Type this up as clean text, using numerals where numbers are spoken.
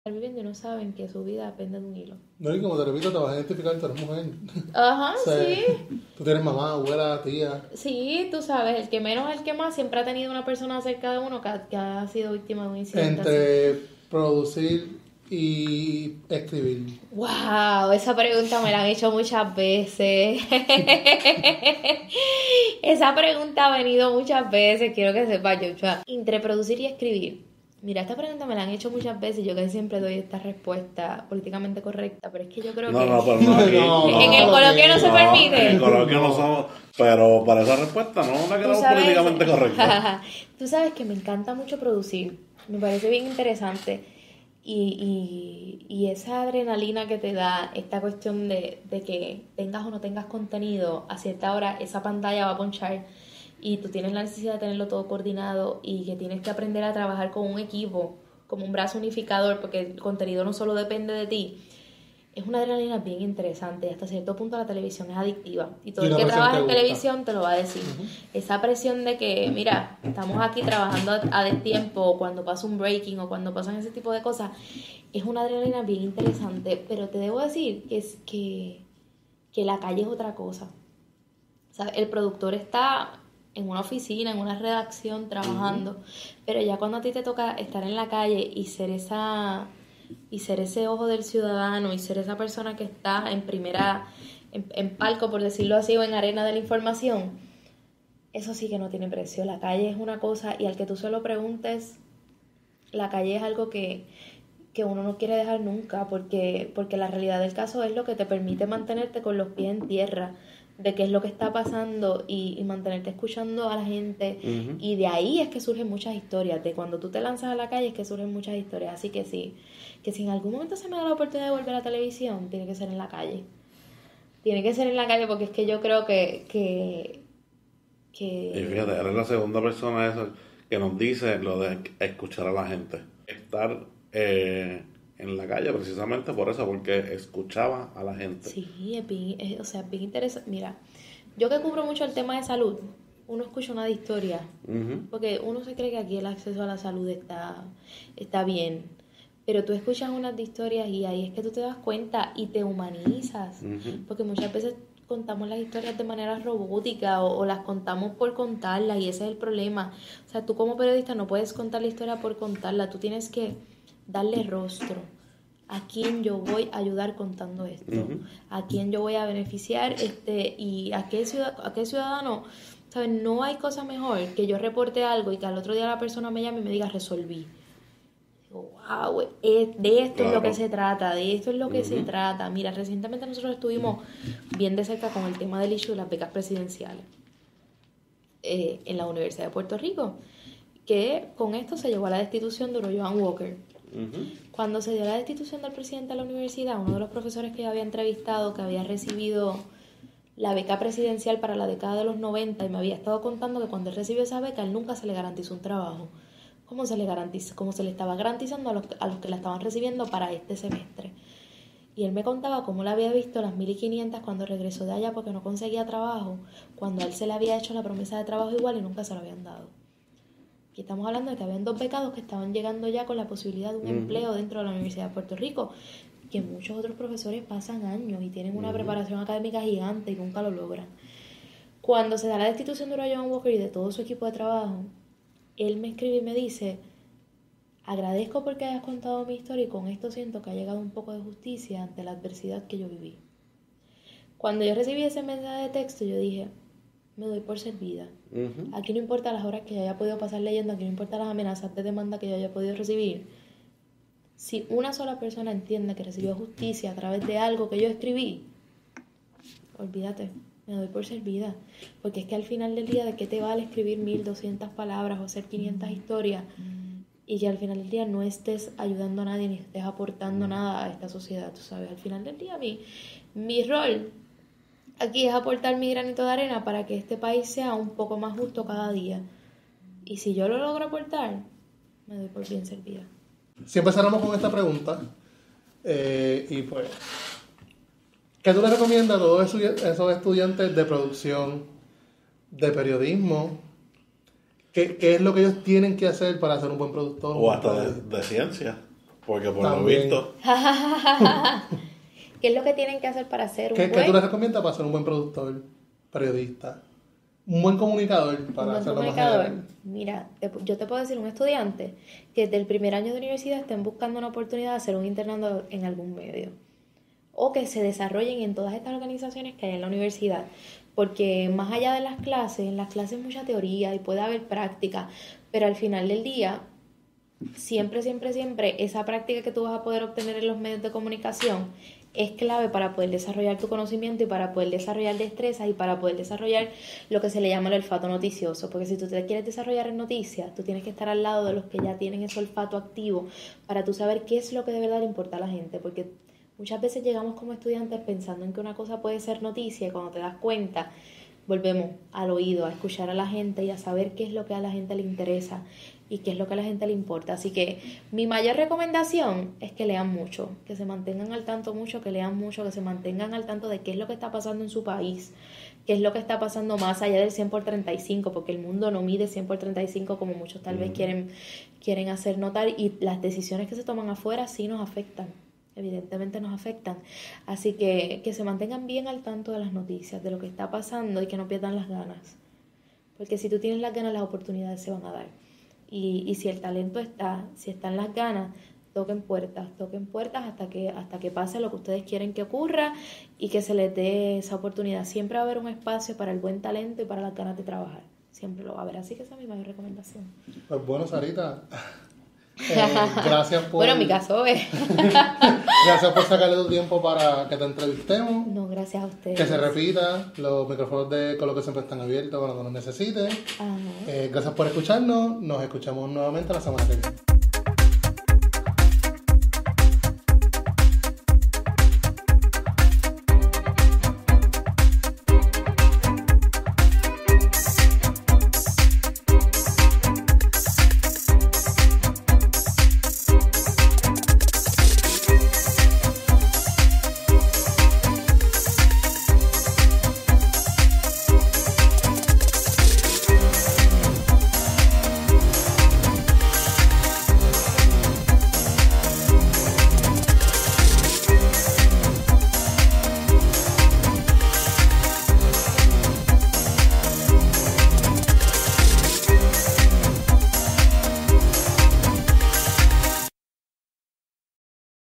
estar viviendo y no saben que su vida depende de un hilo. No, y como te repito, te vas a identificar, tú eres mujer. Ajá, O sea, sí. tú tienes mamá, abuela, tía. Sí, tú sabes, el que menos, el que más, siempre ha tenido una persona cerca de uno que ha sido víctima de un incidente así. Entre producir y escribir. Wow, esa pregunta me la han hecho muchas veces. Esa pregunta ha venido muchas veces, quiero que sepa, Joshua. Entre producir y escribir. Mira, esta pregunta me la han hecho muchas veces y yo casi siempre doy esta respuesta políticamente correcta, pero es que yo creo que No, pero no aquí. en el coloquio no se En permite. el coloquio no somos. Pero para esa respuesta no la Tú quedamos sabes, políticamente correcta. tú sabes que me encanta mucho producir, me parece bien interesante y esa adrenalina que te da esta cuestión de que tengas o no tengas contenido, a cierta hora esa pantalla va a ponchar y tú tienes la necesidad de tenerlo todo coordinado y que tienes que aprender a trabajar con un equipo, como un brazo unificador, porque el contenido no solo depende de ti. Es una adrenalina bien interesante y hasta cierto punto la televisión es adictiva y todo Y el la que presión trabaja te en gusta. televisión te lo va a decir. Esa presión de que, mira, estamos aquí trabajando a destiempo o cuando pasa un breaking o cuando pasan ese tipo de cosas, es una adrenalina bien interesante, pero te debo decir que la calle es otra cosa. O sea, el productor está en una oficina, en una redacción trabajando, pero ya cuando a ti te toca estar en la calle y ser ese ojo del ciudadano y ser esa persona que está en primera, en palco, por decirlo así, o en arena de la información, eso sí que no tiene precio. La calle es una cosa y al que tú se lo preguntes, la calle es algo que uno no quiere dejar nunca, porque la realidad del caso es lo que te permite mantenerte con los pies en tierra, de qué es lo que está pasando y mantenerte escuchando a la gente. Y de ahí es que surgen muchas historias, de cuando tú te lanzas a la calle es que surgen muchas historias. Así que sí, que si en algún momento se me da la oportunidad de volver a la televisión, tiene que ser en la calle. Tiene que ser en la calle porque es que yo creo que Y fíjate, eres la segunda persona esa que nos dice lo de escuchar a la gente. Estar en la calle precisamente por eso, porque escuchaba a la gente. sí, o sea, es bien interesante. Mira, yo que cubro mucho el tema de salud, uno escucha una de historia, porque uno se cree que aquí el acceso a la salud está bien, pero tú escuchas unas de historias y ahí es que tú te das cuenta y te humanizas, porque muchas veces contamos las historias de manera robótica o las contamos por contarlas y ese es el problema. O sea, tú como periodista no puedes contar la historia por contarla, tú tienes que darle rostro. ¿A quién yo voy a ayudar contando esto? ¿A quién yo voy a beneficiar? Y a qué ciudadano? ¿Sabes? No hay cosa mejor que yo reporte algo y que al otro día la persona me llame y me diga resolví. Digo, wow, de esto es lo que se trata, de esto es lo que se trata. Mira, recientemente nosotros estuvimos bien de cerca con el tema del issue de las becas presidenciales en la Universidad de Puerto Rico, que con esto se llegó a la destitución de Joan Walker. Cuando se dio la destitución del presidente de la universidad, uno de los profesores que yo había entrevistado, que había recibido la beca presidencial para la década de los 90 y me había estado contando que cuando él recibió esa beca, él nunca se le garantizó un trabajo. ¿Cómo se le estaba garantizando a los que la estaban recibiendo para este semestre? Y él me contaba cómo le había visto las 1.500 cuando regresó de allá porque no conseguía trabajo, cuando a él se le había hecho la promesa de trabajo igual y nunca se lo habían dado. Aquí estamos hablando de que habían 2 becados que estaban llegando ya con la posibilidad de un empleo dentro de la Universidad de Puerto Rico, que muchos otros profesores pasan años y tienen una preparación académica gigante y nunca lo logran. Cuando se da la destitución de Joan Walker y de todo su equipo de trabajo, él me escribe y me dice: agradezco porque hayas contado mi historia y con esto siento que ha llegado un poco de justicia ante la adversidad que yo viví. Cuando yo recibí ese mensaje de texto, yo dije, me doy por servida. Aquí no importa las horas que yo haya podido pasar leyendo, aquí no importa las amenazas de demanda que yo haya podido recibir. Si una sola persona entiende que recibió justicia a través de algo que yo escribí, olvídate, me doy por servida. Porque es que al final del día, ¿de qué te vale escribir 1.200 palabras o hacer 500 historias y que al final del día no estés ayudando a nadie ni estés aportando nada a esta sociedad? Tú sabes, al final del día mi rol aquí es aportar mi granito de arena para que este país sea un poco más justo cada día. Y si yo lo logro aportar, me doy por bien servida. Siempre cerramos con esta pregunta. Y pues, ¿qué tú le recomiendas a todos esos estudiantes de producción, de periodismo? ¿Qué es lo que ellos tienen que hacer para ser un buen productor? O hasta de ciencia. Porque por También. lo visto, ¿Qué es lo que tienen que hacer para ser un ¿Qué buen tú les recomiendas para ser un buen productor, periodista? Un buen comunicador para buen hacerlo más comunicador? general. Mira, yo te puedo decir, un estudiante que desde el primer año de universidad estén buscando una oportunidad de hacer un internado en algún medio. O que se desarrollen en todas estas organizaciones que hay en la universidad. Porque más allá de las clases, en las clases hay mucha teoría y puede haber práctica, pero al final del día, siempre esa práctica que tú vas a poder obtener en los medios de comunicación es clave para poder desarrollar tu conocimiento y para poder desarrollar destrezas y para poder desarrollar lo que se le llama el olfato noticioso. Porque si tú te quieres desarrollar en noticias, tú tienes que estar al lado de los que ya tienen ese olfato activo para tú saber qué es lo que de verdad le importa a la gente. Porque muchas veces llegamos como estudiantes pensando en que una cosa puede ser noticia y cuando te das cuenta, volvemos al oído, a escuchar a la gente y a saber qué es lo que a la gente le interesa y qué es lo que a la gente le importa. Así que mi mayor recomendación es que lean mucho, que se mantengan al tanto mucho, que lean mucho, que se mantengan al tanto de qué es lo que está pasando en su país, qué es lo que está pasando más allá del 100/35, porque el mundo no mide 100/35 como muchos tal vez quieren hacer notar, y las decisiones que se toman afuera sí nos afectan. Evidentemente nos afectan, así que se mantengan bien al tanto de las noticias, de lo que está pasando y que no pierdan las ganas, porque si tú tienes las ganas, las oportunidades se van a dar, y si el talento está, si están las ganas, toquen puertas hasta que pase lo que ustedes quieren que ocurra y que se les dé esa oportunidad. Siempre va a haber un espacio para el buen talento y para las ganas de trabajar, siempre lo va a haber, así que esa es mi mayor recomendación. Pues bueno, Sarita, gracias por... Bueno, en mi caso es... Gracias por sacarle tu tiempo para que te entrevistemos. No, gracias a ustedes. Que se repita, los micrófonos de Coloque siempre están abiertos cuando nos necesites. Ajá. Gracias por escucharnos, nos escuchamos nuevamente la semana que viene.